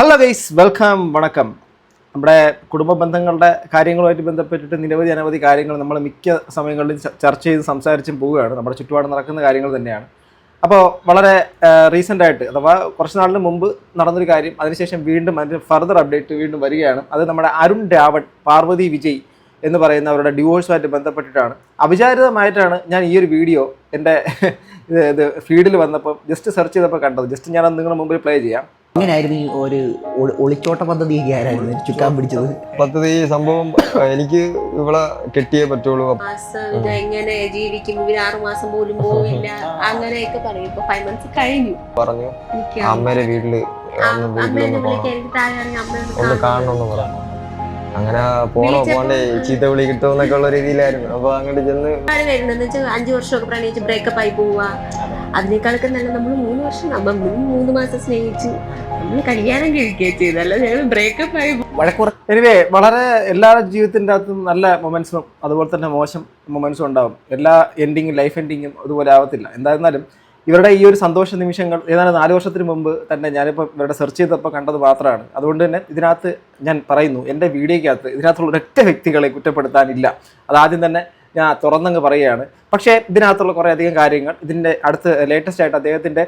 Hello guys, welcome, വണക്കം. നമ്മുടെ കുടുംബ ബന്ധങ്ങളുടെ കാര്യങ്ങളുമായിട്ട് ബന്ധപ്പെട്ടിട്ട് അനവധി കാര്യങ്ങൾ നമ്മൾ മിക്ക സമയങ്ങളിലും ചർച്ച ചെയ്ത് സംസാരിച്ചും പോവുകയാണ്. നമ്മുടെ ചുറ്റുപാട് നടക്കുന്ന കാര്യങ്ങൾ തന്നെയാണ്. അപ്പോൾ വളരെ റീസെൻ്റ് ആയിട്ട്, അഥവാ കുറച്ച് നാളിന് മുമ്പ് നടന്നൊരു കാര്യം, അതിനുശേഷം വീണ്ടും അതിൻ്റെ ഫർദർ അപ്ഡേറ്റ് വീണ്ടും വരികയാണ്. അത് നമ്മുടെ അരുൺ രാവൺ, പാർവതി വിജയ് എന്ന് പറയുന്ന അവരുടെ ഡിവോഴ്സുമായിട്ട് ബന്ധപ്പെട്ടിട്ടാണ്. അവിചാരിതമായിട്ടാണ് ഞാൻ ഈ ഒരു വീഡിയോ എൻ്റെ ഇത് ഫീഡിൽ വന്നപ്പോൾ ജസ്റ്റ് സെർച്ച് ചെയ്തപ്പോൾ കണ്ടത്. ജസ്റ്റ് ഞാനത് നിങ്ങളുടെ മുമ്പിൽ പ്ലേ ചെയ്യാം. എങ്ങനെയായിരുന്നു ഈ ഒരു ഒളിച്ചോട്ട പദ്ധതിയൊക്കെ ആരായിരുന്നു ചുക്കാൻ പിടിച്ചത്? പദ്ധതി സംഭവം എനിക്ക് ഇവളെ കെട്ടിയേ പറ്റുള്ളൂ. എങ്ങനെ ജീവിക്കും, ഇവര് 6 മാസം പോലും പോവില്ല, അങ്ങനെയൊക്കെ പറയും. ഇപ്പൊ 5 months കഴിഞ്ഞു. പറഞ്ഞു അമ്മേരെ വീട്ടില് ഒന്ന് കാണണമെന്ന് പറഞ്ഞു. അങ്ങനെ പോണ്ടേ, ചീത്ത വിളി കിട്ടുമെന്നൊക്കെ ഉള്ള രീതിയിലായിരുന്നു. അപ്പൊ അങ്ങോട്ട് ചെന്ന് വരുന്നതെന്ന് വെച്ചാൽ 5 വർഷമൊക്കെ പ്രണയിച്ച് ബ്രേക്കപ്പ് ആയി പോവുക. അതിനേക്കാളൊക്കെ നല്ല നമ്മൾ 3 വർഷം 3 മാസം സ്നേഹിച്ചു നമ്മൾ കല്യാണം കഴിക്കുകയും ചെയ്തല്ല, ഞങ്ങൾ ബ്രേക്കപ്പ് ആയി. എനിവേ, വളരെ എല്ലാവരുടെ ജീവിതത്തിൻ്റെ അകത്തും നല്ല മൊമെന്റ്സും അതുപോലെ തന്നെ മോശം മൊമെന്റ്സും ഉണ്ടാവും. എല്ലാ ലൈഫ് എൻഡിങ്ങും അതുപോലെ ആവത്തില്ല. എന്തായിരുന്നാലും ഇവരുടെ ഈ ഒരു സന്തോഷ നിമിഷങ്ങൾ ഏതാണ്ട് 4 വർഷത്തിന് മുമ്പ് തന്നെ ഞാനിപ്പോൾ ഇവരുടെ സെർച്ച് ചെയ്തപ്പോൾ കണ്ടത് മാത്രമാണ്. അതുകൊണ്ട് തന്നെ ഇതിനകത്ത് ഞാൻ പറയുന്നു, എൻ്റെ വീഡിയോയ്ക്കകത്ത് ഇതിനകത്തുള്ള ഒരൊറ്റ വ്യക്തികളെ കുറ്റപ്പെടുത്താനില്ല. അതാദ്യം തന്നെ ഞാൻ തുറന്നങ്ങ് പറയുകയാണ്. പക്ഷേ ഇതിനകത്തുള്ള കുറേ അധികം കാര്യങ്ങൾ, ഇതിൻ്റെ അടുത്ത് ലേറ്റസ്റ്റ് ആയിട്ട് അദ്ദേഹത്തിൻ്റെ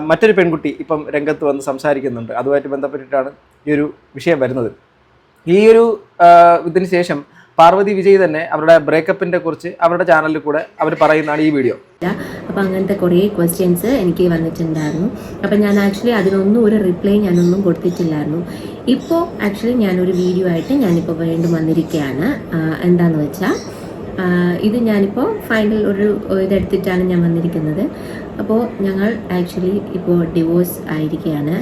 മറ്റൊരു പെൺകുട്ടി ഇപ്പം രംഗത്ത് വന്ന് സംസാരിക്കുന്നുണ്ട്. അതുമായിട്ട് ബന്ധപ്പെട്ടിട്ടാണ് ഈ ഒരു വിഷയം വരുന്നത്. ഈ ഒരു ഇതിന് ശേഷം പാർവതി വിജയ് തന്നെ അവരുടെ ബ്രേക്കപ്പിൻ്റെ കുറിച്ച് അവരുടെ ചാനലിൽ കൂടെ അവർ പറയുന്നതാണ് ഈ വീഡിയോ. അപ്പോൾ അങ്ങനത്തെ കുറേ ക്വസ്റ്റ്യൻസ് എനിക്ക് വന്നിട്ടുണ്ടായിരുന്നു. അപ്പോൾ ഞാൻ ആക്ച്വലി അതിനൊന്നും ഒരു റിപ്ലൈ ഞാനൊന്നും കൊടുത്തിട്ടില്ലായിരുന്നു. ഇപ്പോൾ ആക്ച്വലി ഞാനൊരു വീഡിയോ ആയിട്ട് ഞാനിപ്പോൾ വീണ്ടും വന്നിരിക്കുകയാണ്. എന്താണെന്ന് വെച്ചാൽ ഇത് ഞാനിപ്പോൾ ഫൈനൽ ഒരു ഇതെടുത്തിട്ടാണ് ഞാൻ വന്നിരിക്കുന്നത്. അപ്പോൾ ഞങ്ങൾ ആക്ച്വലി ഇപ്പോൾ ഡിവോഴ്സ് ആയിരിക്കുകയാണ്.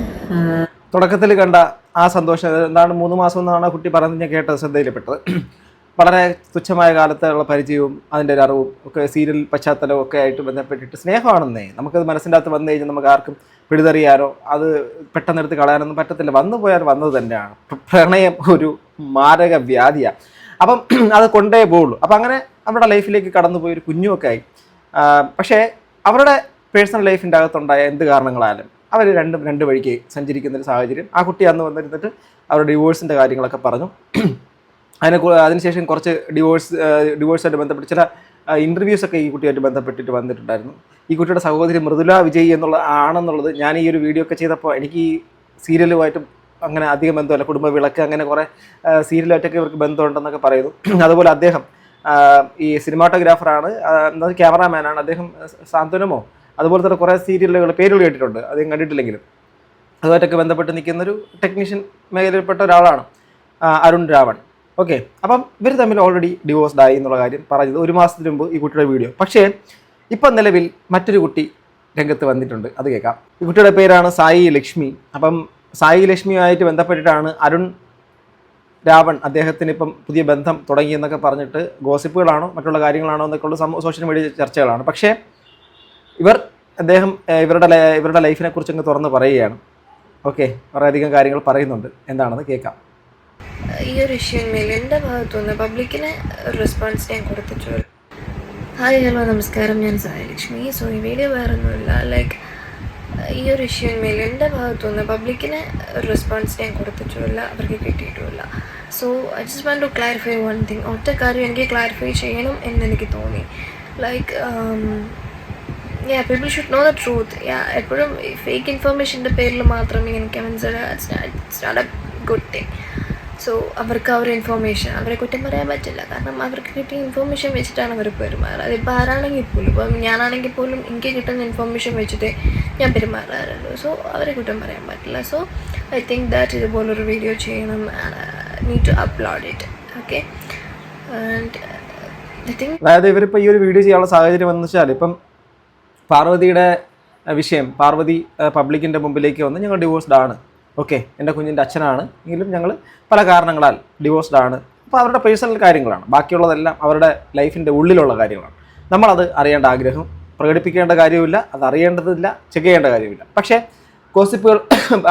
തുടക്കത്തിൽ കണ്ട ആ സന്തോഷം എന്താണ് 3 മാസം എന്നാണ് കുട്ടി പറഞ്ഞ് ഞാൻ കേട്ടത്, ശ്രദ്ധയിൽപ്പെട്ടത്. വളരെ തുച്ഛമായ കാലത്തുള്ള പരിചയവും അതിൻ്റെ ഒരു അറിവും ഒക്കെ സീരിയൽ പശ്ചാത്തലവും ഒക്കെ ആയിട്ട് ബന്ധപ്പെട്ടിട്ട് സ്നേഹമാണെന്നേ നമുക്കത് മനസ്സിൻ്റെ അകത്ത് വന്നു കഴിഞ്ഞാൽ നമുക്ക് ആർക്കും പിടിതെറിയാനോ അത് പെട്ടെന്നെടുത്ത് കളയാനൊന്നും പറ്റത്തില്ല. വന്നു പോയാൽ വന്നത് തന്നെയാണ്. പ്രണയം ഒരു മാരക വ്യാധിയാണ്. അപ്പം അത് കൊണ്ടേ പോവുള്ളൂ. അപ്പം അങ്ങനെ അവരുടെ ലൈഫിലേക്ക് കടന്നുപോയി ഒരു കുഞ്ഞുമൊക്കെ ആയി. പക്ഷേ അവരുടെ പേഴ്സണൽ ലൈഫിൻ്റെ അകത്തുണ്ടായ എന്ത് കാരണങ്ങളായാലും അവർ രണ്ട് വഴിക്ക് സഞ്ചരിക്കുന്നൊരു സാഹചര്യം. ആ കുട്ടി അന്ന് വന്നിരുന്നിട്ട് അവരുടെ ഡിവോഴ്സിൻ്റെ കാര്യങ്ങളൊക്കെ പറഞ്ഞു. അതിനുശേഷം കുറച്ച് ഡിവോഴ്സായിട്ട് ബന്ധപ്പെട്ട് ചില ഇൻ്റർവ്യൂസൊക്കെ ഈ കുട്ടിയായിട്ട് ബന്ധപ്പെട്ടിട്ട് വന്നിട്ടുണ്ടായിരുന്നു. ഈ കുട്ടിയുടെ സഹോദരി മൃദുല വിജയ് ആണെന്നുള്ളത് ഞാൻ ഈ ഒരു വീഡിയോ ഒക്കെ ചെയ്തപ്പോൾ എനിക്ക് ഈ സീരിയലുമായിട്ടും അങ്ങനെ അധികം ബന്ധമല്ല. കുടുംബ വിളക്ക് അങ്ങനെ കുറേ സീരിയലായിട്ടൊക്കെ ഇവർക്ക് ബന്ധമുണ്ടെന്നൊക്കെ പറയുന്നു. അതുപോലെ അദ്ദേഹം ഈ സിനിമാട്ടോഗ്രാഫറാണ്, ക്യാമറാമാനാണ്. അദ്ദേഹം സാന്ത്വനമോ അതുപോലെ തന്നെ കുറേ സീരിയലുകൾ പേരുകൾ കേട്ടിട്ടുണ്ട്, അദ്ദേഹം കണ്ടിട്ടില്ലെങ്കിലും. അതുമായിട്ടൊക്കെ ബന്ധപ്പെട്ട് നിൽക്കുന്നൊരു ടെക്നീഷ്യൻ മേഖലയിൽപ്പെട്ട ഒരാളാണ് അരുൺ രാവൺ. ഓക്കെ, അപ്പം ഇവർ തമ്മിൽ ഓൾറെഡി ഡിവോഴ്സ്ഡ് ആയി എന്നുള്ള കാര്യം പറഞ്ഞത് 1 മാസത്തിന് മുമ്പ് ഈ കുട്ടിയുടെ വീഡിയോ. പക്ഷേ ഇപ്പം നിലവിൽ മറ്റൊരു കുട്ടി രംഗത്ത് വന്നിട്ടുണ്ട്, അത് കേൾക്കാം. ഈ കുട്ടിയുടെ പേരാണ് സായി ലക്ഷ്മി. അപ്പം സായി ലക്ഷ്മിയുമായിട്ട് ബന്ധപ്പെട്ടിട്ടാണ് അരുൺ രാവൺ അദ്ദേഹത്തിന് ഇപ്പം പുതിയ ബന്ധം തുടങ്ങിയെന്നൊക്കെ പറഞ്ഞിട്ട് ഗോസിപ്പുകളാണോ മറ്റുള്ള കാര്യങ്ങളാണോ എന്നൊക്കെ ഉള്ള സോഷ്യൽ മീഡിയ ചർച്ചകളാണ്. പക്ഷേ അദ്ദേഹം ഇവരുടെ ലൈഫിനെ കുറിച്ച് അങ്ങ് തുറന്ന് പറയുകയാണ്. ഓക്കെ, വളരെയധികം കാര്യങ്ങൾ പറയുന്നുണ്ട്, എന്താണെന്ന് കേൾക്കാം. ഈ ഒരു ഇഷ്യൂന്മേൽ എൻ്റെ ഭാഗത്തുനിന്ന് പബ്ലിക്കിന് റെസ്പോൺസ് ഞാൻ കൊടുത്തിട്ടുള്ളൂ. ഹായ്, ഹലോ, നമസ്കാരം, ഞാൻ സായി ലക്ഷ്മി. സോ ഈ വീഡിയോ വേറൊന്നുമില്ല, ഈ ഒരു ഇഷ്യൂന്മേൽ എൻ്റെ ഭാഗത്തുനിന്ന് പബ്ലിക്കിന് റെസ്പോൺസ് ഞാൻ കൊടുത്തിട്ടുമില്ല, അവർക്ക് കിട്ടിയിട്ടുമില്ല. So I just want to clarify one thing. ഒറ്റ കാര്യം എനിക്ക് ക്ലാരിഫൈ ചെയ്യണം എന്നെനിക്ക് തോന്നി. People should know the truth. എപ്പോഴും ഫേക്ക് ഇൻഫർമേഷൻ്റെ പേരിൽ മാത്രം ഇങ്ങനെ comments it's not a good thing. So അവർക്ക് ആ ഒരു ഇൻഫോർമേഷൻ അവരെ കുറ്റം പറയാൻ പറ്റില്ല. കാരണം അവർക്ക് കിട്ടിയ ഇൻഫോർമേഷൻ വെച്ചിട്ടാണ് അവർ പെരുമാറുക. അതിപ്പോൾ ആരാണെങ്കിൽ പോലും, ഇപ്പം ഞാനാണെങ്കിൽ പോലും എനിക്ക് കിട്ടുന്ന ഇൻഫോർമേഷൻ വെച്ചിട്ട് ഞാൻ പെരുമാറാറുള്ളൂ. സോ അവരെ കുറ്റം പറയാൻ പറ്റില്ല. സോ ഐ തിങ്ക് ദാറ്റ് ഇതുപോലൊരു വീഡിയോ ചെയ്യണം, need to upload it. Okay, and I think അതായത് ഇവരിപ്പോൾ ഈ ഒരു വീഡിയോ ചെയ്യാനുള്ള സാഹചര്യം എന്ന് വെച്ചാൽ ഇപ്പം പാർവതിയുടെ വിഷയം, പാർവതി പബ്ലിക്കിൻ്റെ മുമ്പിലേക്ക് വന്ന് ഞങ്ങൾ ഡിവോഴ്സ്ഡ് ആണ്, ഓക്കെ, എൻ്റെ കുഞ്ഞിൻ്റെ അച്ഛനാണ് എങ്കിലും ഞങ്ങൾ പല കാരണങ്ങളാൽ ഡിവോഴ്സ്ഡ് ആണ്. അപ്പോൾ അവരുടെ പേഴ്സണൽ കാര്യങ്ങളാണ്, ബാക്കിയുള്ളതെല്ലാം അവരുടെ ലൈഫിൻ്റെ ഉള്ളിലുള്ള കാര്യങ്ങളാണ്. നമ്മളത് അറിയേണ്ട ആഗ്രഹം പ്രകടിപ്പിക്കേണ്ട കാര്യമില്ല, അത് അറിയേണ്ടതില്ല, ചെക്ക് ചെയ്യേണ്ട കാര്യമില്ല. പക്ഷേ ഗോസിപ്പുകൾ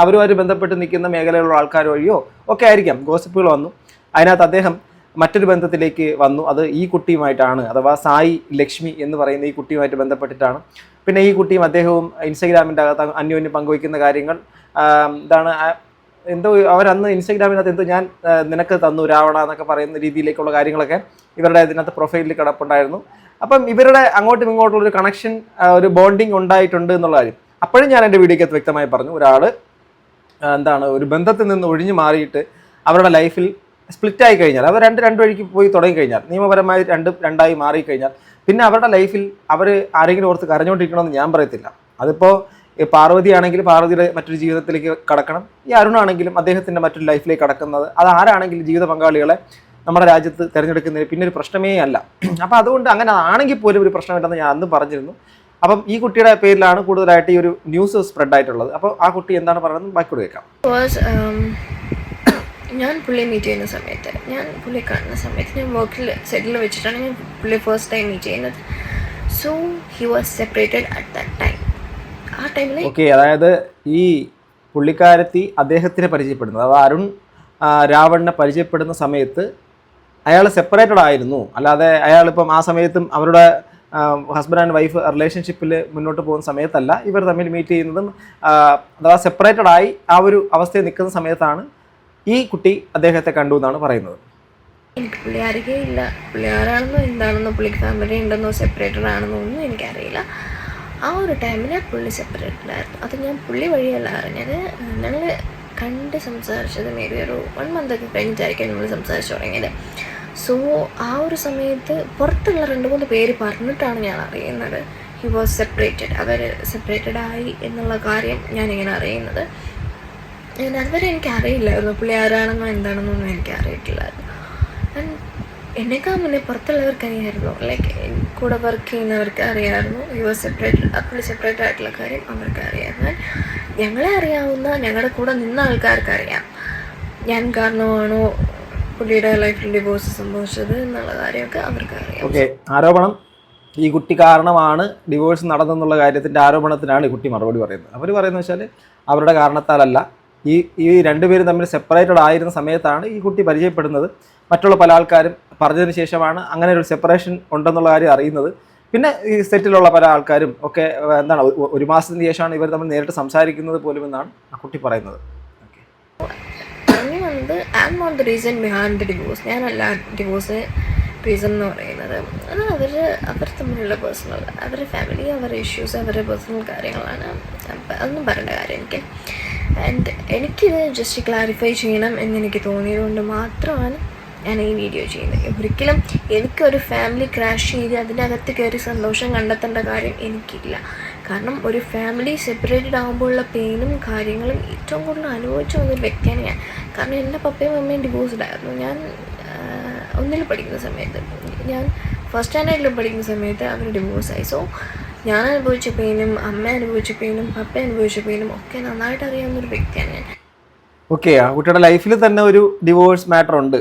അവരുമായിട്ട് ബന്ധപ്പെട്ട് നിൽക്കുന്ന മേഖലയിലുള്ള ആൾക്കാർ വഴിയോ ഒക്കെ ആയിരിക്കാം ഗോസിപ്പുകൾ വന്നു. അതിനകത്ത് അദ്ദേഹം മറ്റൊരു ബന്ധത്തിലേക്ക് വന്നു. അത് ഈ കുട്ടിയുമായിട്ടാണ്, അഥവാ സായി ലക്ഷ്മി എന്ന് പറയുന്ന ഈ കുട്ടിയുമായിട്ട് ബന്ധപ്പെട്ടിട്ടാണ്. പിന്നെ ഈ കുട്ടിയും അദ്ദേഹവും ഇൻസ്റ്റഗ്രാമിൻ്റെ അകത്ത് അന്യോന്യം പങ്കുവയ്ക്കുന്ന കാര്യങ്ങൾ ഇതാണ് എന്തോ അവരന്ന് ഇൻസ്റ്റാഗ്രാമിനകത്ത് എന്തോ ഞാൻ നിനക്ക് തന്നു രാവണ എന്നൊക്കെ പറയുന്ന രീതിയിലേക്കുള്ള കാര്യങ്ങളൊക്കെ ഇവരുടെ ഇതിനകത്ത് പ്രൊഫൈലിൽ കിടപ്പുണ്ടായിരുന്നു. അപ്പം ഇവരുടെ അങ്ങോട്ടും ഇങ്ങോട്ടുള്ളൊരു കണക്ഷൻ, ഒരു ബോണ്ടിങ് ഉണ്ടായിട്ടുണ്ട് എന്നുള്ള കാര്യം അപ്പോഴും ഞാൻ എൻ്റെ വീഡിയോക്കകത്ത് വ്യക്തമായി പറഞ്ഞു. ഒരാൾ ഒരു ബന്ധത്തിൽ നിന്ന് ഒഴിഞ്ഞു മാറിയിട്ട് അവരുടെ ലൈഫിൽ സ്പ്ലിറ്റായി കഴിഞ്ഞാൽ, അവർ രണ്ട് വഴിക്ക് പോയി തുടങ്ങിക്കഴിഞ്ഞാൽ, നിയമപരമായി രണ്ടായി മാറിക്കഴിഞ്ഞാൽ പിന്നെ അവരുടെ ലൈഫിൽ അവർ ആരെങ്കിലും ഓർത്ത് കരഞ്ഞുകൊണ്ടിരിക്കണമെന്ന് ഞാൻ പറയത്തില്ല. അതിപ്പോൾ പാർവതി ആണെങ്കിൽ പാർവതിയുടെ മറ്റൊരു ജീവിതത്തിലേക്ക് കടക്കണം, ഈ അരുണാണെങ്കിലും അദ്ദേഹത്തിൻ്റെ മറ്റൊരു ലൈഫിലേക്ക് കടക്കുന്നത്, അത് ആരാണെങ്കിലും ജീവിത പങ്കാളികളെ നമ്മുടെ രാജ്യത്ത് തിരഞ്ഞെടുക്കുന്നതിന് പിന്നെ ഒരു പ്രശ്നമേ അല്ല. അപ്പോൾ അതുകൊണ്ട് അങ്ങനെ ആണെങ്കിൽ പോലും ഒരു പ്രശ്നമില്ലെന്ന് ഞാൻ അന്ന് പറഞ്ഞിരുന്നു. അപ്പം ഈ കുട്ടിയുടെ പേരിലാണ് കൂടുതലായിട്ട് ഈ ഒരു ന്യൂസ് സ്പ്രെഡ് ആയിട്ടുള്ളത്. അപ്പോൾ ആ കുട്ടി എന്താണ് പറയുന്നത് ബാക്കിയോട് കേൾക്കാം. ഞാൻ പുള്ളിയെ മീറ്റ് ചെയ്യുന്ന സമയത്ത്, ഞാൻ പുള്ളിയെ കാണുന്ന സമയത്ത് ഞാൻ വർക്കിൽ സെറ്റിൽ വെച്ചിട്ടാണ് ഞാൻ പുള്ളിയെ ഫസ്റ്റ് ടൈം മീറ്റ് ചെയ്യുന്നത്. So he was separated at that time. ആ ടൈമിൽ ഓക്കെ, അതായത് ഈ പുള്ളിക്കാരത്തി അദ്ദേഹത്തിനെ പരിചയപ്പെടുന്നത്, അതായത് അരുൺ രാവണിനെ പരിചയപ്പെടുന്ന സമയത്ത് അയാൾ സെപ്പറേറ്റഡ് ആയിരുന്നു. അല്ലാതെ അയാളിപ്പം ആ സമയത്തും അവരുടെ ഹസ്ബൻഡ് ആൻഡ് വൈഫ് റിലേഷൻഷിപ്പിൽ മുന്നോട്ട് പോകുന്ന സമയത്തല്ല ഇവർ തമ്മിൽ മീറ്റ് ചെയ്യുന്നതും. അഥവാ സെപ്പറേറ്റഡ് ആയി ആ ഒരു അവസ്ഥയിൽ നിൽക്കുന്ന സമയത്താണ് ഈ കുട്ടി അദ്ദേഹത്തെ കണ്ടു എന്നാണ് പറയുന്നത്. എനിക്ക് പുള്ളി അറിയില്ല, പുള്ളി ആരാണെന്നോ എന്താണെന്നോ പുള്ളിക്ക് ഫാമിലി ഉണ്ടെന്നോ സെപ്പറേറ്റഡ് ആണെന്നോ ഒന്നും എനിക്കറിയില്ല. ആ ഒരു ടൈമിൽ പുള്ളി സെപ്പറേറ്റഡ് ആയിരുന്നു. അത് ഞാൻ പുള്ളി വഴിയല്ല അറിഞ്ഞത്. ഞങ്ങൾ കണ്ട് സംസാരിച്ചത് മേ ബി ഒരു 1 month ഒക്കെ കഴിഞ്ഞിട്ടായിരിക്കും നമ്മൾ സംസാരിച്ചു തുടങ്ങിയത്. സോ ആ ഒരു സമയത്ത് പുറത്തുള്ള 2-3 പേര് പറഞ്ഞിട്ടാണ് ഞാൻ അറിയുന്നത് ഹി വാസ് സെപ്പറേറ്റഡ്, അവർ സെപ്പറേറ്റഡ് ആയി എന്നുള്ള കാര്യം ഞാനിങ്ങനെ അറിയുന്നത്. അതുവരെ എനിക്ക് അറിയില്ലായിരുന്നു പുള്ളി ആരാണെന്നോ എന്താണെന്നൊന്നും എനിക്ക് അറിയിട്ടില്ലായിരുന്നു. ആൻഡ് എന്നെക്കാൾ മുന്നേ പുറത്തുള്ളവർക്ക് അറിയായിരുന്നു, ലൈക്ക് കൂടെ വർക്ക് ചെയ്യുന്നവർക്ക് അറിയാമായിരുന്നു ഹി വാസ് സെപ്പറേറ്റഡ്. പുള്ളി സെപ്പറേറ്റഡ് ആയിട്ടുള്ള കാര്യം അവർക്ക് അറിയാമായിരുന്നു. ഞങ്ങളെ അറിയാവുന്ന ഞങ്ങളുടെ കൂടെ നിന്ന ആൾക്കാർക്ക് അറിയാം ഞാൻ കാരണമാണോ പുള്ളിയുടെ ലൈഫിൽ ഡിവോഴ്സ് സംഭവിച്ചത് എന്നുള്ള കാര്യമൊക്കെ അവർക്ക് അറിയാം. ഓക്കെ, ആരോപണം ഈ കുട്ടി കാരണമാണ് ഡിവോഴ്സ് നടന്നെന്നുള്ള കാര്യത്തിൻ്റെ ആരോപണത്തിനാണ് ഈ കുട്ടി മറുപടി പറയുന്നത്. അവർ പറയുന്നത് വെച്ചാൽ അവരുടെ കാരണത്താലല്ല, ഈ രണ്ടുപേരും തമ്മിൽ സെപ്പറേറ്റഡ് ആയിരുന്ന സമയത്താണ് ഈ കുട്ടി പരിചയപ്പെടുന്നത്. മറ്റുള്ള പല ആൾക്കാരും പറഞ്ഞതിന് ശേഷമാണ് അങ്ങനെ ഒരു സെപ്പറേഷൻ ഉണ്ടെന്നുള്ള കാര്യം അറിയുന്നത്. പിന്നെ ഈ സെറ്റിലുള്ള പല ആൾക്കാരും ഒക്കെ 1 മാസത്തിന് ശേഷമാണ് ഇവർ തമ്മിൽ നേരിട്ട് സംസാരിക്കുന്നത് പോലും എന്നാണ് ആ കുട്ടി പറയുന്നത്. പറഞ്ഞു വന്നത് I am not the reason behind the divorce. ഞാനല്ല ഡിവോഴ്സ് റീസൺ എന്ന് പറയുന്നത്. അത് അവർ തമ്മിലുള്ള പേഴ്സണൽ, അവരുടെ ഫാമിലി, അവരുടെ ഇഷ്യൂസ്, അവരുടെ പേഴ്സണൽ കാര്യങ്ങളാണ്. അതൊന്നും പറയേണ്ട കാര്യം എനിക്ക്. ആൻഡ് എനിക്കിത് ജസ്റ്റ് ക്ലാരിഫൈ ചെയ്യണം എന്നെനിക്ക് തോന്നിയതുകൊണ്ട് മാത്രമാണ് ഞാൻ ഈ വീഡിയോ ചെയ്യുന്നത്. ഒരിക്കലും എനിക്കൊരു ഫാമിലി ക്രാഷ് ചെയ്ത് അതിൻ്റെ അകത്ത് കയറി സന്തോഷം കണ്ടെത്തേണ്ട കാര്യം എനിക്കില്ല. കാരണം ഒരു ഫാമിലി സെപ്പറേറ്റഡ് ആകുമ്പോഴുള്ള പെയിനും കാര്യങ്ങളും ഏറ്റവും കൂടുതൽ അനുഭവിച്ചു വന്നൊരു വ്യക്തിയാണ് ഞാൻ. കാരണം എൻ്റെ പപ്പയും അമ്മയും ഡിവോഴ്സ്ഡ് ആയിരുന്നു. ഞാൻ 1ൽ പഠിക്കുന്ന സമയത്ത്, ഞാൻ ഫസ്റ്റ് സ്റ്റാൻഡേർഡിൽ പഠിക്കുന്ന സമയത്ത് അവർ ഡിവോഴ്സായി. സോ ഞാൻ അനുഭവിച്ച പെയിനും അമ്മ അനുഭവിച്ച പെയിനും പപ്പ അനുഭവിച്ച പെയിനും ഒക്കെ നന്നായിട്ട് അറിയാവുന്നൊരു വ്യക്തിയാണ് ഞാൻ. ഓക്കെ, ആ കുട്ടിയുടെ ലൈഫിൽ തന്നെ ഒരു ഡിവോഴ്സ് മാറ്റർ ഉണ്ട്.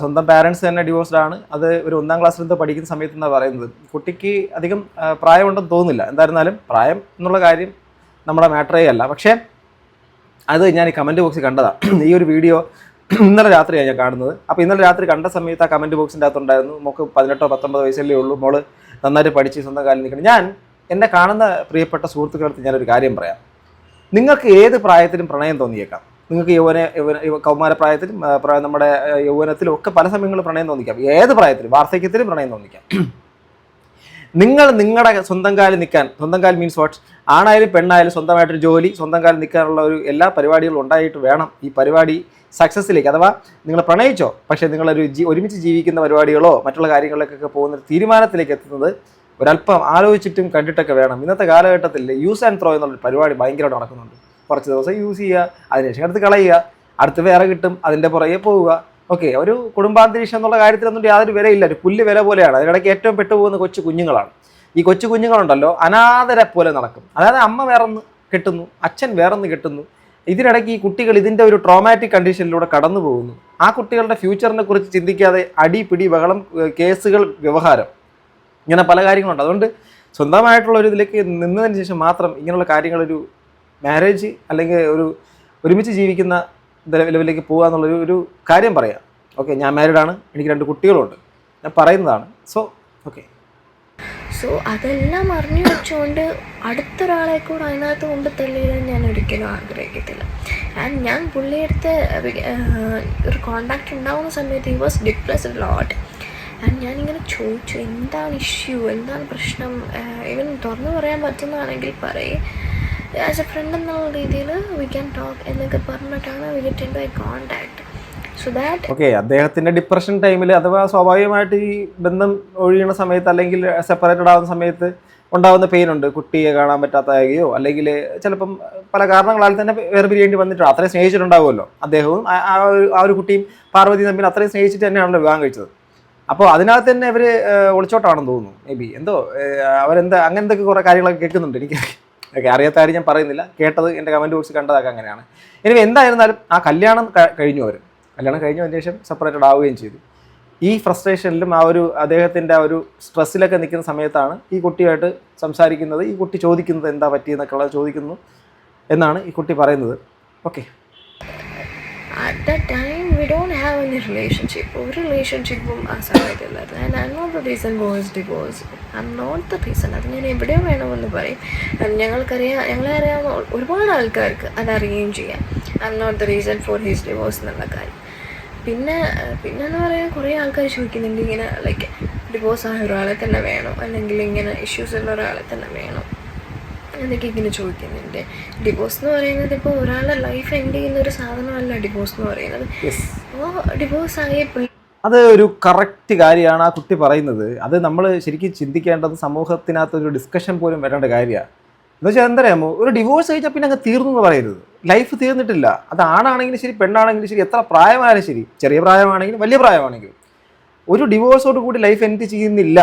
സ്വന്തം പാരൻസ് തന്നെ ഡിവോഴ്സ്ഡ് ആണ്. അത് ഒരു 1ാം ക്ലാസ്സിൽ പഠിക്കുന്ന സമയത്ത് എന്നാണ് പറയുന്നത്. കുട്ടിക്ക് അധികം പ്രായമുണ്ടെന്ന് തോന്നുന്നില്ല. എന്തായിരുന്നാലും പ്രായം എന്നുള്ള കാര്യം നമ്മുടെ മാറ്ററേ അല്ല. പക്ഷേ അത് ഞാൻ ഈ കമൻറ്റ് ബോക്സിൽ കണ്ടതാണ്. ഈ ഒരു വീഡിയോ ഇന്നലെ രാത്രിയാണ് ഞാൻ കാണുന്നത്. അപ്പോൾ ഇന്നലെ രാത്രി കണ്ട സമയത്ത് ആ കമൻറ്റ് ബോക്സിൻ്റെ അകത്തുണ്ടായിരുന്നു, മോൾക്ക് 18-19 വയസ്സല്ലേ ഉള്ളൂ, മോള് നന്നായിട്ട് പഠിച്ച് സ്വന്തം കാലിൽ നിൽക്കണം. ഞാൻ എന്നെ കാണുന്ന പ്രിയപ്പെട്ട സുഹൃത്തുക്കളടുത്ത് ഞാനൊരു കാര്യം പറയാം. നിങ്ങൾക്ക് ഏത് പ്രായത്തിലും പ്രണയം തോന്നിയേക്കാം. നിങ്ങൾക്ക് കൗമാരപ്രായത്തിലും നമ്മുടെ യൗവനത്തിലും ഒക്കെ പല സമയങ്ങളിൽ പ്രണയം തോന്നിക്കാം. ഏത് പ്രായത്തിലും, വാർദ്ധക്യത്തിലും പ്രണയം തോന്നിക്കാം. നിങ്ങൾ നിങ്ങളുടെ സ്വന്തം കാലിൽ നിൽക്കാൻ, സ്വന്തം കാൽ മീൻസ് വാട്ട്, ആണായാലും പെണ്ണായാലും സ്വന്തമായിട്ടൊരു ജോലി, സ്വന്തം കാലിൽ നിൽക്കാനുള്ള ഒരു എല്ലാ പരിപാടികളും ഉണ്ടായിട്ട് വേണം ഈ പരിപാടി സക്സസ്സിലേക്ക്. അഥവാ നിങ്ങൾ പ്രണയിച്ചോ, പക്ഷേ നിങ്ങളൊരു ഒരുമിച്ച് ജീവിക്കുന്ന പരിപാടികളോ മറ്റുള്ള കാര്യങ്ങളിലേക്കൊക്കെ പോകുന്ന തീരുമാനത്തിലേക്ക് എത്തുന്നത് ഒരല്പം ആലോചിച്ചിട്ടും കണ്ടിട്ടൊക്കെ വേണം. ഇന്നത്തെ കാലഘട്ടത്തിൽ യൂസ് ആൻഡ് ത്രോ എന്നുള്ളൊരു പരിപാടി ഭയങ്കരമായിട്ട് നടക്കുന്നുണ്ട്. കുറച്ച് ദിവസം യൂസ് ചെയ്യുക, അതിനുശേഷം അടുത്ത് കളയുക, അടുത്ത് വേറെ കിട്ടും, അതിൻ്റെ പുറകെ പോവുക. ഓക്കെ, ഒരു കുടുംബാന്തരീക്ഷം എന്നുള്ള കാര്യത്തിലൊന്നും യാതൊരു വിലയില്ല. ഒരു പുല്ല് വില പോലെയാണ്. അതിനിടയ്ക്ക് ഏറ്റവും പെട്ടുപോകുന്ന കൊച്ചു കുഞ്ഞുങ്ങളാണ്. ഈ കൊച്ചു കുഞ്ഞുങ്ങളുണ്ടല്ലോ അനാഥരെ പോലെ നടക്കും. അതായത് അമ്മ വേറൊന്ന് കെട്ടുന്നു, അച്ഛൻ വേറൊന്ന് കെട്ടുന്നു. ഇതിനിടയ്ക്ക് ഈ കുട്ടികൾ ഇതിൻ്റെ ഒരു ട്രോമാറ്റിക് കണ്ടീഷനിലൂടെ കടന്നു പോകുന്നു. ആ കുട്ടികളുടെ ഫ്യൂച്ചറിനെ കുറിച്ച് ചിന്തിക്കാതെ അടി പിടി ബഹളം, കേസുകൾ, വ്യവഹാരം, ഇങ്ങനെ പല കാര്യങ്ങളുണ്ട്. അതുകൊണ്ട് സ്വന്തമായിട്ടുള്ള ഒരു ഇതിലേക്ക് നിന്നതിന് ശേഷം മാത്രം ഇങ്ങനെയുള്ള കാര്യങ്ങളൊരു മാരേജ് അല്ലെങ്കിൽ ഒരുമിച്ച് ജീവിക്കുന്ന ലെവലിലേക്ക് പോകുക എന്നുള്ളൊരു കാര്യം പറയാം. ഓക്കെ, ഞാൻ മാരീഡാണ്, എനിക്ക് 2 കുട്ടികളുണ്ട്, ഞാൻ പറയുന്നതാണ്. സോ അതെല്ലാം അറിഞ്ഞു വെച്ചുകൊണ്ട് അടുത്തൊരാളെ കൂടെ അതിനകത്ത് കൊണ്ട് തള്ളിയിടാൻ ഞാൻ ഒരിക്കലും ആഗ്രഹിക്കത്തില്ല. ആൻഡ് ഞാൻ പുള്ളിയെടുത്ത് ഒരു കോണ്ടാക്ട് ഉണ്ടാകുന്ന സമയത്ത് he was depressed lot. And ഞാനിങ്ങനെ ചോദിച്ചു എന്താണ് ഇഷ്യൂ, എന്താണ് പ്രശ്നം, ഈവൻ തുറന്നു പറയാൻ പറ്റുന്നതാണെങ്കിൽ പറയും, ആസ് എ ഫ്രണ്ട് എന്നുള്ള രീതിയിൽ വി ക്യാൻ ടോക്ക് എന്നൊക്കെ പറഞ്ഞിട്ടാണ് we get into A contact. So that okay, അദ്ദേഹത്തിൻ്റെ ഡിപ്രഷൻ ടൈമിൽ അഥവാ സ്വാഭാവികമായിട്ട് ഈ ബന്ധം ഒഴിയണ സമയത്ത് അല്ലെങ്കിൽ സെപ്പറേറ്റഡ് ആവുന്ന സമയത്ത് ഉണ്ടാകുന്ന പെയിനുണ്ട്. കുട്ടിയെ കാണാൻ പറ്റാത്തയോ അല്ലെങ്കിൽ ചിലപ്പം പല കാരണങ്ങളാൽ തന്നെ വേർപിരിയേണ്ടി വന്നിട്ടുണ്ട്. അത്രയും സ്നേഹിച്ചിട്ടുണ്ടാവുമല്ലോ അദ്ദേഹവും ആ ഒരു കുട്ടിയും പാർവതി തമ്മിൽ അത്രയും സ്നേഹിച്ചിട്ട് തന്നെയാണല്ലോ വിവാഹം കഴിച്ചത്. അപ്പോൾ അതിനകത്ത് തന്നെ ഇവർ ഒളിച്ചോട്ടാണെന്ന് തോന്നുന്നു. മേ ബി എന്തോ അവരെന്താ അങ്ങനത്തെ കുറേ കാര്യങ്ങളൊക്കെ കേൾക്കുന്നുണ്ട്. എനിക്ക് അറിയാത്ത കാര്യം ഞാൻ പറയുന്നില്ല, കേട്ടത് എൻ്റെ കമൻറ്റ് ബോക്സിൽ കണ്ടതൊക്കെ അങ്ങനെയാണ്. ഇനി എന്തായിരുന്നാലും ആ കല്യാണം കഴിഞ്ഞു. കല്യാണം കഴിഞ്ഞതിന് ശേഷം സെപ്പറേറ്റഡ് ആവുകയും ചെയ്തു. ഈ ഫ്രസ്ട്രേഷനിലും ആ ഒരു അദ്ദേഹത്തിൻ്റെ ആ ഒരു സ്ട്രെസ്സിലൊക്കെ നിൽക്കുന്ന സമയത്താണ് ഈ കുട്ടിയായിട്ട് സംസാരിക്കുന്നത്. ഈ കുട്ടി ചോദിക്കുന്നത് എന്താ പറ്റിയെന്നൊക്കെ ഉള്ളത് ചോദിക്കുന്നു എന്നാണ് ഈ കുട്ടി പറയുന്നത്. Okay, at that time we don't have any relationship. ഒരു റിലേഷൻഷിപ്പും ആ സമയത്തില്ലായിരുന്നു. And I not the reason was divorce. I am not the reason. അത് ഞാൻ എവിടെയോ വേണമെന്ന് പറയും. ഞങ്ങളെ അറിയാവുന്ന ഒരുപാട് ആൾക്കാർക്ക് അതറിയുകയും ചെയ്യാം. I am not the reason for his divorce എന്നുള്ള കാര്യം. പിന്നെന്ന് പറയാൻ കുറേ ആൾക്കാർ ചോദിക്കുന്നുണ്ട് ഇങ്ങനെ ലൈക്ക് ഡിവോഴ്സ് ആയ ഒരാളെ തന്നെ വേണോ, അല്ലെങ്കിൽ ഇങ്ങനെ ഇഷ്യൂസ് ഉള്ള ഒരാളെ തന്നെ വേണോ എന്നൊക്കെ ഇങ്ങനെ ചോദിക്കുന്നുണ്ട്. ഡിവോഴ്സ് എന്ന് പറയുന്നത് ഇപ്പോൾ ഒരാളുടെ ലൈഫ് എൻഡ് ചെയ്യുന്ന ഒരു സാധനമല്ല ഡിവോഴ്സ് എന്ന് പറയുന്നത്. അപ്പോൾ ഡിവോഴ്സ് ആയ അത് ഒരു കറക്റ്റ് കാര്യമാണ് ആ കുട്ടി പറയുന്നത്. അത് നമ്മൾ ശരിക്കും ചിന്തിക്കേണ്ടത് സമൂഹത്തിനകത്ത് ഒരു ഡിസ്കഷൻ പോലും വരേണ്ട കാര്യമാണ്. എന്ന് വെച്ചാൽ എന്തറിയാമോ, ഒരു ഡിവോഴ്സ് കഴിച്ചാൽ പിന്നെ അങ്ങ് തീർന്നു എന്ന് പറയരുത്. ലൈഫ് തീർന്നിട്ടില്ല. അത് ആണാണെങ്കിലും ശരി പെണ്ണാണെങ്കിലും ശരി, എത്ര പ്രായമായാലും ശരി, ചെറിയ പ്രായമാണെങ്കിലും വലിയ പ്രായമാണെങ്കിലും ഒരു ഡിവോഴ്സോട് കൂടി ലൈഫ് എൻഡ് ചെയ്യുന്നില്ല,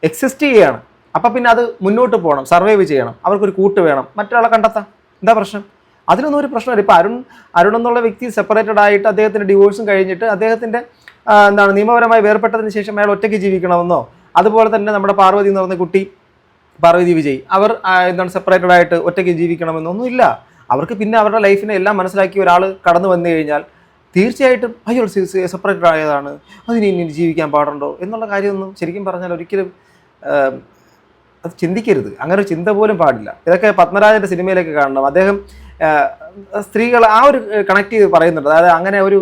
എക്സിസ്റ്റ് ചെയ്യുകയാണ്. അപ്പം പിന്നെ അത് മുന്നോട്ട് പോകണം, സർവൈവ് ചെയ്യണം, അവർക്കൊരു കൂട്ട് വേണം, മറ്റൊരാളെ കണ്ടെത്താം. എന്താ പ്രശ്നം? അതിനൊന്നും ഒരു പ്രശ്നമില്ല. ഇപ്പോൾ അരുൺ എന്നുള്ള വ്യക്തി സെപ്പറേറ്റഡ് ആയിട്ട് അദ്ദേഹത്തിൻ്റെ ഡിവോഴ്സും കഴിഞ്ഞിട്ട് അദ്ദേഹത്തിൻ്റെ നിയമപരമായി വേർപെട്ടതിന് ശേഷം അയാൾ ഒറ്റയ്ക്ക് ജീവിക്കണമെന്നോ, അതുപോലെ തന്നെ നമ്മുടെ പാർവതി എന്ന് പറഞ്ഞ കുട്ടി പാർവതി വിജയ് അവർ സെപ്പറേറ്റഡ് ആയിട്ട് ഒറ്റയ്ക്ക് ജീവിക്കണമെന്നൊന്നും ഇല്ല. അവർക്ക് പിന്നെ അവരുടെ ലൈഫിനെ എല്ലാം മനസ്സിലാക്കി ഒരാൾ കടന്നു വന്നു കഴിഞ്ഞാൽ തീർച്ചയായിട്ടും അയ്യോ സെപ്പറേറ്റഡ് ആയതാണ്, അതിന് ഇനി ജീവിക്കാൻ പാടുണ്ടോ എന്നുള്ള കാര്യമൊന്നും ശരിക്കും പറഞ്ഞാൽ ഒരിക്കലും അത് ചിന്തിക്കരുത്. അങ്ങനെ ഒരു ചിന്ത പോലും പാടില്ല. ഇതൊക്കെ പത്മരാജൻ്റെ സിനിമയിലൊക്കെ കാണണം. അദ്ദേഹം സ്ത്രീകൾ ആ ഒരു കണക്ട് ചെയ്ത് പറയുന്നുണ്ട്. അതായത് അങ്ങനെ ഒരു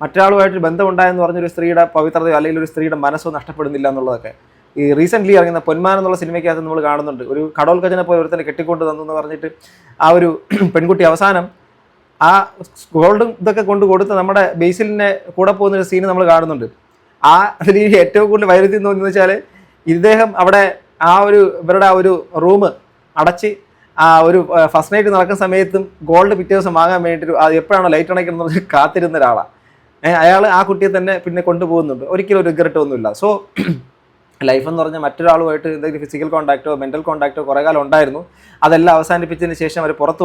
മറ്റൊരാളുമായിട്ട് ബന്ധമുണ്ടായെന്ന് പറഞ്ഞൊരു സ്ത്രീയുടെ പവിത്രതയോ അല്ലെങ്കിൽ ഒരു സ്ത്രീയുടെ മനസ്സോ നഷ്ടപ്പെടുന്നില്ല എന്നുള്ളതൊക്കെ ഈ റീസെൻ്റ്ലി ഇറങ്ങുന്ന പൊന്മാൻ എന്നുള്ള സിനിമയ്ക്കകത്ത് നമ്മൾ കാണുന്നുണ്ട്. ഒരു കടോൽ ഖജനെ പോലെ ഒരുത്തന്നെ കെട്ടിക്കൊണ്ട് തന്നു എന്ന് പറഞ്ഞിട്ട് ആ ഒരു പെൺകുട്ടി അവസാനം ആ ഗോൾഡും ഇതൊക്കെ കൊണ്ട് കൊടുത്ത് നമ്മുടെ ബേസിലിനെ കൂടെ പോകുന്നൊരു സീന് നമ്മൾ കാണുന്നുണ്ട്. ആ രീതിയിൽ ഏറ്റവും കൂടുതൽ വൈരുദ്ധ്യം തോന്നുന്നത് വെച്ചാൽ ഇദ്ദേഹം അവിടെ ഇവരുടെ ആ ഒരു റൂം അടച്ച് ആ ഒരു ഫസ്റ്റ് നൈറ്റ് നടക്കുന്ന സമയത്തും ഗോൾഡ് പിറ്റേ ദിവസം വാങ്ങാൻ വേണ്ടിയിട്ട് അത് എപ്പോഴാണോ ലൈറ്റ് അണയ്ക്കണം എന്ന് കാത്തിരുന്ന ഒരാളാണ്. അയാൾ ആ കുട്ടിയെ തന്നെ പിന്നെ കൊണ്ടുപോകുന്നുണ്ട്. ഒരിക്കലും ഒരു റിഗ്രറ്റ് ഒന്നുമില്ല. സോ ലൈഫ് എന്ന് പറഞ്ഞാൽ മറ്റൊരാളുമായിട്ട് എന്തെങ്കിലും ഫിസിക്കൽ കോൺടാക്റ്റോ മെൻ്റൽ കോൺടാക്റ്റോ കുറേ കാലം ഉണ്ടായിരുന്നു. അതെല്ലാം അവസാനിപ്പിച്ചതിന് ശേഷം അവർ പുറത്ത്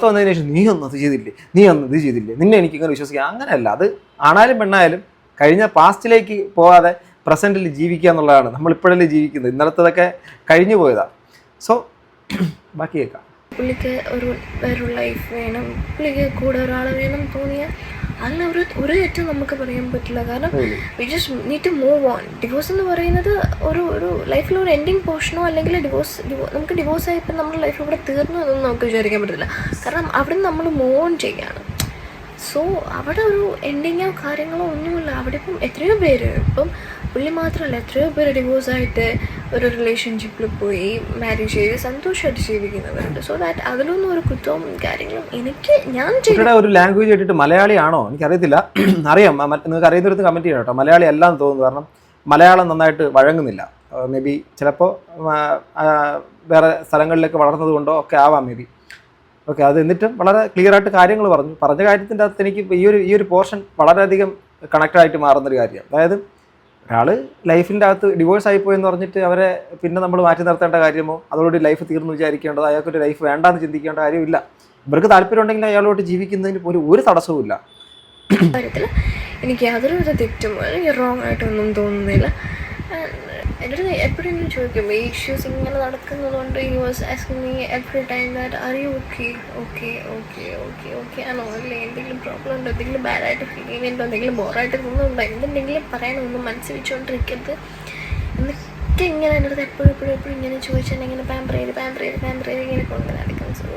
വന്നതിന് ശേഷം നീ ഒന്നും അത് ചെയ്തില്ലേ, നീ ഒന്നും ഇത് ചെയ്തില്ലേ, നിന്നെ എനിക്കിങ്ങനെ വിശ്വസിക്കാം, അങ്ങനെയല്ല. അത് ആണായാലും പെണ്ണായാലും കഴിഞ്ഞ പാസ്റ്റിലേക്ക് പോകാതെ പ്രസൻറ്റിൽ ജീവിക്കുക എന്നുള്ളതാണ്. നമ്മളിപ്പോഴല്ലേ ജീവിക്കുന്നത്, ഇന്നലത്തതൊക്കെ കഴിഞ്ഞു പോയതാണ്. സോ ബാക്കി കേൾക്കാം. പുള്ളിക്ക് വേറൊരു ലൈഫ് വേണം, പുള്ളിക്ക് കൂടെ ഒരാൾ വേണം തോന്നിയാൽ അതിന് ഒരു ഏറ്റവും നമുക്ക് പറയാൻ പറ്റില്ല. കാരണം we just need to move on. Divorce എന്ന് പറയുന്നത് ഒരു ലൈഫിൽ ഒരു എൻഡിങ് പോർഷനോ അല്ലെങ്കിൽ നമുക്ക് ഡിവോഴ്സ് ആയപ്പോൾ നമ്മുടെ ലൈഫ് ഇവിടെ തീർന്നു എന്നൊന്നും നമുക്ക് വിചാരിക്കാൻ പറ്റില്ല. കാരണം അവിടെ നിന്ന് നമ്മൾ മൂവ് ഓൺ ചെയ്യുകയാണ്. സോ അവിടെ ഒരു എൻഡിങ്ങോ കാര്യങ്ങളോ ഒന്നുമില്ല. അവിടെ ഇപ്പം എത്രയോ പേര്, ഇപ്പം പുള്ളി മാത്രമല്ല എത്രയോ പേര് ഡിവോഴ്സായിട്ട് ഒരു റിലേഷൻഷിപ്പിൽ പോയി മാരേജ് ചെയ്ത് സന്തോഷമായിട്ട് ജീവിക്കുന്നവരുണ്ട്. സോ ദാറ്റ് അതിലൊന്നും ഒരു കുറ്റവും കാര്യങ്ങളും ഞാൻ ചെയ്ത ഒരു ലാംഗ്വേജ് കേട്ടിട്ട് മലയാളിയാണോ എനിക്കറിയത്തില്ല. അറിയാം, നിങ്ങൾക്ക് അറിയുന്നവരത്ത് കമൻറ്റ് ചെയ്യണം കേട്ടോ. മലയാളി അല്ലാന്ന് തോന്നുന്നു. കാരണം മലയാളം നന്നായിട്ട് വഴങ്ങുന്നില്ല. മേ ബി ചിലപ്പോൾ വേറെ സ്ഥലങ്ങളിലേക്ക് വളർന്നത് കൊണ്ടോ ഒക്കെ ആവാം മേ ബി. ഓക്കെ, അത് എന്നിട്ടും വളരെ ക്ലിയറായിട്ട് കാര്യങ്ങൾ പറഞ്ഞ കാര്യത്തിൻ്റെ അകത്ത് എനിക്ക് ഈ ഒരു പോർഷൻ വളരെയധികം കണക്റ്റഡായിട്ട് മാറുന്നൊരു കാര്യമാണ്. അതായത് ഒരാൾ ലൈഫിൻ്റെ അകത്ത് ഡിവോഴ്സ് ആയിപ്പോയെന്ന് പറഞ്ഞിട്ട് അവരെ പിന്നെ നമ്മൾ മാറ്റി നിർത്തേണ്ട കാര്യമോ അതോടുകൂടി ലൈഫ് തീർന്നു വിചാരിക്കേണ്ടത്, അയാൾക്കൊരു ലൈഫ് വേണ്ടാന്ന് ചിന്തിക്കേണ്ട കാര്യമില്ല. ഇവർക്ക് താല്പര്യം ഉണ്ടെങ്കിൽ അയാളോട്ട് ജീവിക്കുന്നതിന് ഒരു തടസ്സവും ഇല്ല. കാര്യത്തിൽ എനിക്ക് യാതൊരു വിധ തെറ്റും അല്ലെങ്കിൽ റോങ് ആയിട്ടൊന്നും തോന്നുന്നില്ല. എൻ്റെ അടുത്ത് എപ്പോഴും ഇങ്ങനെ ചോദിക്കും ഈ ഇഷ്യൂസ് ഇങ്ങനെ നടക്കുന്നതുകൊണ്ട് you was asking me every time that are you okay okay okay okay okay ആണോ, അല്ലേ എന്തെങ്കിലും പ്രോബ്ലം ഉണ്ടോ, എന്തെങ്കിലും ബാഡായിട്ട് ഫീൽ ചെയ്യുന്നുണ്ടോ, എന്തെങ്കിലും ബോറായിട്ട് തോന്നുന്നുണ്ടോ, എന്തെങ്കിലും പറയാനൊന്നും മനസ്സ് വെച്ചുകൊണ്ടിരിക്കരുത് എന്നൊക്കെ ഇങ്ങനെ എൻ്റെ അടുത്ത് എപ്പോഴും ഇങ്ങനെ ചോദിച്ചാൽ ഇങ്ങനെ പാമ്പർ ചെയ്ത് ഇങ്ങനെ കൊണ്ട് നടക്കും. So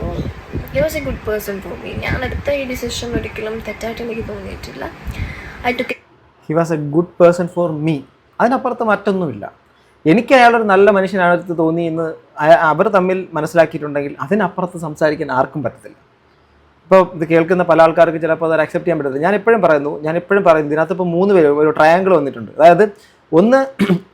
he was A good person for me. ഞാൻ എടുത്ത ഈ ഡിസിഷൻ ഒരിക്കലും തെറ്റായിട്ട് എനിക്ക് തോന്നിയിട്ടില്ല. I took he was A good person for me. അതിനപ്പുറത്ത് മറ്റൊന്നുമില്ല. എനിക്ക് അയാളൊരു നല്ല മനുഷ്യനാണെടുത്ത് തോന്നി എന്ന് അവർ തമ്മിൽ മനസ്സിലാക്കിയിട്ടുണ്ടെങ്കിൽ അതിനപ്പുറത്ത് സംസാരിക്കാൻ ആർക്കും പറ്റത്തില്ല. ഇപ്പോൾ ഇത് കേൾക്കുന്ന പല ആൾക്കാർക്ക് ചിലപ്പോൾ അത് അക്സെപ്റ്റ് ചെയ്യാൻ പറ്റത്തില്ല. ഞാൻ എപ്പോഴും പറയുന്നു ഇതിനകത്ത് ഇപ്പോൾ 3 പേര് ഒരു ട്രയാങ്കിൾ വന്നിട്ടുണ്ട്. അതായത് ഒന്ന്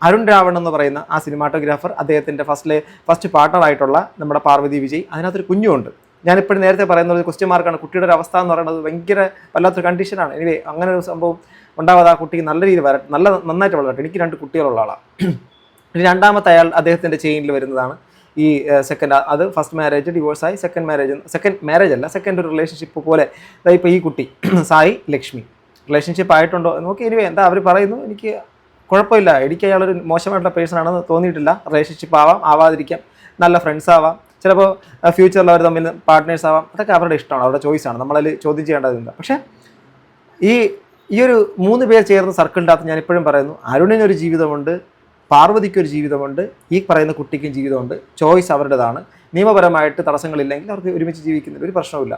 അരുൺ രാവൺ എന്ന് പറയുന്ന ആ സിനിമാറ്റോഗ്രാഫർ, അദ്ദേഹത്തിൻ്റെ ഫസ്റ്റ് പാർട്ണറായിട്ടുള്ള നമ്മുടെ പാർവതി വിജയ്, അതിനകത്തൊരു കുഞ്ഞുമുണ്ട്. ഞാനിപ്പോഴും നേരത്തെ പറയുന്ന ഒരു ക്വസ്റ്റ്യൻ മാർക്കാണ്. കുട്ടിയുടെ ഒരു അവസ്ഥ എന്ന് പറയുന്നത് ഭയങ്കര വല്ലാത്തൊരു കണ്ടീഷനാണ്. എനിവേ അങ്ങനെ ഒരു സംഭവം ഉണ്ടാവാതെ ആ കുട്ടിക്ക് നല്ല രീതിയിൽ നന്നായിട്ട് വളരട്ടെ. എനിക്ക് 2 കുട്ടികളുള്ള ആളാണ്. ഇനി രണ്ടാമത്തെ അദ്ദേഹത്തിൻ്റെ ചെയിനിൽ വരുന്നതാണ് ഈ സെക്കൻഡ്. അത് ഫസ്റ്റ് മാരേജ് ഡിവോഴ്സായി, സെക്കൻഡ് ഒരു റിലേഷൻഷിപ്പ് പോലെ. ഇപ്പോൾ ഈ കുട്ടി സായി ലക്ഷ്മി റിലേഷൻഷിപ്പ് ആയിട്ടുണ്ടോ നോക്കി. ഇനി എന്താ അവർ പറയുന്നു, എനിക്ക് കുഴപ്പമില്ല, എനിക്ക് അയാളൊരു മോശമായിട്ടുള്ള പേഴ്സൺ ആണെന്ന് തോന്നിയിട്ടില്ല. റിലേഷൻഷിപ്പ് ആവാം, ആവാതിരിക്കാം, നല്ല ഫ്രണ്ട്സ് ആവാം, ചിലപ്പോൾ ഫ്യൂച്ചറിൽ അവർ തമ്മിൽ പാർട്ട്നേഴ്സ് ആവാം. അതൊക്കെ അവരുടെ ഇഷ്ടമാണ്, അവരുടെ ചോയ്സാണ്, നമ്മളതിൽ ചോദ്യം ചെയ്യേണ്ടതില്ല. പക്ഷേ ഈ ഒരു 3 പേർ ചേർന്ന സർക്കിളിൻ്റെ അകത്ത് ഞാൻ ഇപ്പോഴും പറയുന്നു, അരുണിനൊരു ജീവിതമുണ്ട്, പാർവതിക്കൊരു ജീവിതമുണ്ട്, ഈ പറയുന്ന കുട്ടിക്കും ജീവിതമുണ്ട്. ചോയ്സ് അവരുടേതാണ്. നിയമപരമായിട്ട് തടസ്സങ്ങളില്ലെങ്കിൽ അവർക്ക് ഒരുമിച്ച് ജീവിക്കുന്നതിൽ ഒരു പ്രശ്നവുമില്ല.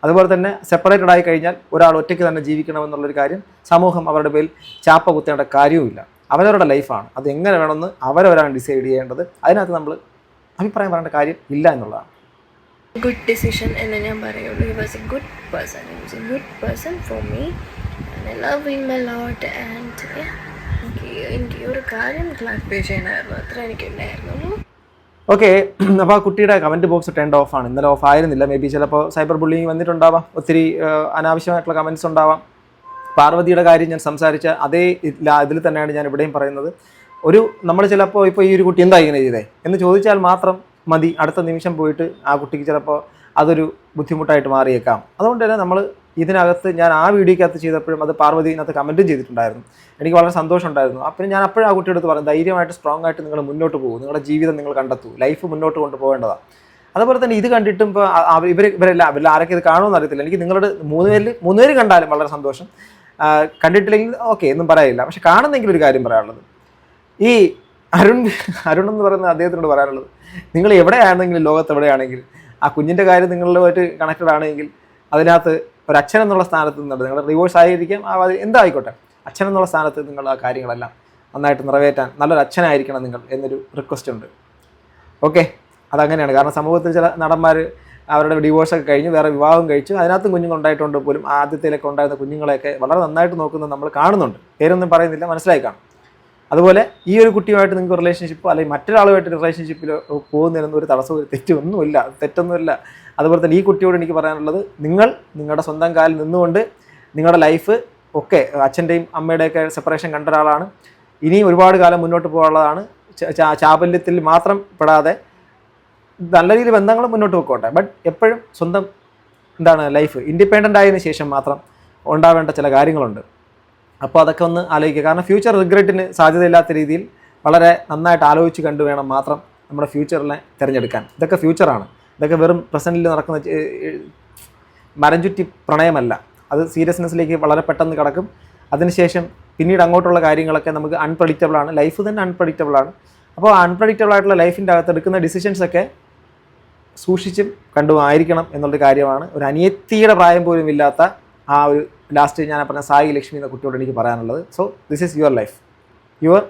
അതുപോലെ തന്നെ സെപ്പറേറ്റഡ് ആയി കഴിഞ്ഞാൽ ഒരാൾ ഒറ്റയ്ക്ക് തന്നെ ജീവിക്കണമെന്നുള്ളൊരു കാര്യം സമൂഹം അവരുടെ പേരിൽ ചാപ്പ കുത്തേണ്ട കാര്യവുമില്ല. അവരവരുടെ ലൈഫാണ്, അത് എങ്ങനെ വേണമെന്ന് അവരവരാണ് ഡിസൈഡ് ചെയ്യേണ്ടത്. അതിനകത്ത് നമ്മൾ അഭിപ്രായം പറയേണ്ട കാര്യം ഇല്ല എന്നുള്ളതാണ്. ഗുഡ് ഡിസിഷൻ എന്ന് ഞാൻ പറയുള്ളൂ. He was A good person for me and I love him a lot. And എനിക്ക് ഒരു കാര്യം ക്ലാരിഫൈ ചെയ്യാനായിരുന്നു, അത്ര എനിക്കുണ്ടായിരുന്നുള്ളൂ. ഓക്കെ, അപ്പോൾ ആ കുട്ടിയുടെ കമൻറ്റ് ബോക്സ് ടെൻഡ് ഓഫാണ്. ഇന്നലെ ഓഫ് ആയിരുന്നില്ല. മേ ബി ചിലപ്പോൾ സൈബർ ബുള്ളിങ് വന്നിട്ടുണ്ടാവാം, ഒത്തിരി അനാവശ്യമായിട്ടുള്ള കമൻറ്റ്സ് ഉണ്ടാവാം. പാർവതിയുടെ കാര്യം ഞാൻ സംസാരിച്ച അതേ ഇതിൽ തന്നെയാണ് ഞാൻ ഇവിടെയും പറയുന്നത്. നമ്മൾ ചിലപ്പോൾ ഇപ്പോൾ ഈ ഒരു കുട്ടി എന്താ ഇങ്ങനെ ചെയ്തേ എന്ന് ചോദിച്ചാൽ മാത്രം മതി, അടുത്ത നിമിഷം പോയിട്ട് ആ കുട്ടിക്ക് ചിലപ്പോൾ അതൊരു ബുദ്ധിമുട്ടായിട്ട് മാറിയേക്കാം. അതുകൊണ്ട് തന്നെ നമ്മൾ ഇതിനകത്ത് ഞാൻ ആ വീഡിയോക്കകത്ത് ചെയ്തപ്പോഴും അത് പാർവതി ഇതിനകത്ത് കമൻറ്റും ചെയ്തിട്ടുണ്ടായിരുന്നു. എനിക്ക് വളരെ സന്തോഷമുണ്ടായിരുന്നു. അപ്പം ഞാൻ അപ്പോഴും ആ കുട്ടിയോട് പറഞ്ഞു, ധൈര്യമായിട്ട് സ്ട്രോങ് ആയിട്ട് നിങ്ങൾ മുന്നോട്ട് പോകും, നിങ്ങളുടെ ജീവിതം നിങ്ങൾ കണ്ടെത്തൂ, ലൈഫ് മുന്നോട്ട് കൊണ്ടുപോകേണ്ടതാണ്. അതുപോലെ തന്നെ ഇത് കണ്ടിട്ടും ഇപ്പോൾ ഇവരെല്ലാം ആരൊക്കെ ഇത് കാണുമെന്ന് അറിയത്തില്ല. എനിക്ക് നിങ്ങളുടെ 3 പേര് കണ്ടാലും വളരെ സന്തോഷം. കണ്ടിട്ടില്ലെങ്കിൽ ഓക്കെ എന്നും പറയില്ല. പക്ഷെ കാണുന്നെങ്കിൽ ഒരു കാര്യം പറയാനുള്ളത്, ഈ അരുൺ എന്ന് പറയുന്ന അദ്ദേഹത്തിനോട് പറയാനുള്ളത്, നിങ്ങൾ എവിടെയാണെങ്കിലും ലോകത്ത് എവിടെയാണെങ്കിലും ആ കുഞ്ഞിൻ്റെ കാര്യം നിങ്ങളുമായിട്ട് കണക്റ്റഡ് ആണെങ്കിൽ അതിനകത്ത് ഒരു അച്ഛൻ എന്നുള്ള സ്ഥാനത്ത് നിന്നുണ്ട്, നിങ്ങൾ റിവേഴ്സ് ആയിരിക്കാം, എന്തായിക്കോട്ടെ, അച്ഛൻ എന്നുള്ള സ്ഥാനത്ത് നിങ്ങൾ ആ കാര്യങ്ങളെല്ലാം നന്നായിട്ട് നിറവേറ്റാൻ നല്ലൊരു അച്ഛനായിരിക്കണം നിങ്ങൾ എന്നൊരു റിക്വസ്റ്റ് ഉണ്ട്. ഓക്കെ, അതങ്ങനെയാണ്. കാരണം സമൂഹത്തിൽ ചില നടന്മാർ അവരുടെ ഡിവോഴ്സൊക്കെ കഴിഞ്ഞ് വേറെ വിവാഹം കഴിച്ചു, അതിനകത്തും കുഞ്ഞുങ്ങളുണ്ടായിട്ടുണ്ട് പോലും. ആദ്യത്തിലൊക്കെ ഉണ്ടായിരുന്ന കുഞ്ഞുങ്ങളെയൊക്കെ വളരെ നന്നായിട്ട് നോക്കുന്നത് നമ്മൾ കാണുന്നുണ്ട്. പേരൊന്നും പറയുന്നില്ല, മനസ്സിലായി കാണും. അതുപോലെ ഈ ഒരു കുട്ടിയുമായിട്ട് നിങ്ങൾക്ക് റിലേഷൻഷിപ്പോ അല്ലെങ്കിൽ മറ്റൊരാളുമായിട്ട് റിലേഷൻഷിപ്പിൽ പോകുന്നതിനൊന്നും ഒരു തടസ്സവും തെറ്റൊന്നുമില്ല. അതുപോലെ തന്നെ ഈ കുട്ടിയോട് എനിക്ക് പറയാനുള്ളത്, നിങ്ങളുടെ സ്വന്തം കാലിൽ നിന്നുകൊണ്ട് നിങ്ങളുടെ ലൈഫ് ഒക്കെ അച്ഛൻ്റെയും അമ്മയുടെയൊക്കെ സെപ്പറേഷൻ കണ്ട ഒരാളാണ്. ഇനിയും ഒരുപാട് കാലം മുന്നോട്ട് പോകാനുള്ളതാണ്. ചാബല്യത്തിൽ മാത്രം പെടാതെ നല്ല രീതിയിൽ ബന്ധങ്ങൾ മുന്നോട്ട് പോയിക്കോട്ടെ. ബട്ട് എപ്പോഴും സ്വന്തം ലൈഫ് ഇൻഡിപെൻഡൻ്റ് ആയതിനു ശേഷം മാത്രം ഉണ്ടാവേണ്ട ചില കാര്യങ്ങളുണ്ട്. അപ്പോൾ അതൊക്കെ ഒന്ന് ആലോചിക്കുക. കാരണം ഫ്യൂച്ചർ റിഗ്രറ്റിന് സാധ്യതയില്ലാത്ത രീതിയിൽ വളരെ നന്നായിട്ട് ആലോചിച്ച് കണ്ടു വേണം മാത്രം നമ്മുടെ ഫ്യൂച്ചറിനെ തിരഞ്ഞെടുക്കാൻ. ഇതൊക്കെ ഫ്യൂച്ചറാണ്. ഇതൊക്കെ വെറും പ്രസൻറ്റിൽ നടക്കുന്ന മരം ചുറ്റി പ്രണയമല്ല. അത് സീരിയസ്നെസ്സിലേക്ക് വളരെ പെട്ടെന്ന് കിടക്കും. അതിനുശേഷം പിന്നീട് അങ്ങോട്ടുള്ള കാര്യങ്ങളൊക്കെ നമുക്ക് അൺപ്രഡിക്റ്റബിളാണ്. ലൈഫ് തന്നെ അൺപ്രഡിക്റ്റബിളാണ്. അപ്പോൾ അൺപ്രഡിക്റ്റബിൾ ആയിട്ടുള്ള ലൈഫിൻ്റെ അകത്ത് എടുക്കുന്ന ഡിസിഷൻസൊക്കെ സൂക്ഷിച്ചും കണ്ടുമായിരിക്കണം എന്നുള്ളൊരു കാര്യമാണ്. ഒരു അനിയത്തിയുടെ പ്രായം പോലും ഇല്ലാത്ത ആ ഒരു ലാസ്റ്റ് ഞാൻ പറഞ്ഞ സായി ലക്ഷ്മി എന്ന കുട്ടിയോട് എനിക്ക് പറയാനുള്ളത്. So this is your life, your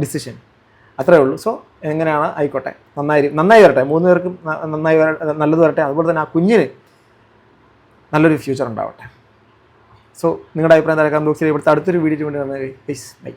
decision, അത്രേ ഉള്ളൂ. സോ എങ്ങനെയാണ് ആയിക്കോട്ടെ, നന്നായി വരട്ടെ, 3 പേർക്കും നല്ലത് വരട്ടെ. അതുപോലെ തന്നെ ആ കുഞ്ഞിന് നല്ലൊരു ഫ്യൂച്ചർ ഉണ്ടാവട്ടെ. സോ നിങ്ങളുടെ അഭിപ്രായം തരാം കമന്റ് ബോക്സിൽ. ഇവിടുത്തെ അടുത്തൊരു വീഡിയോ കൊണ്ട് വന്നത് ബൈ.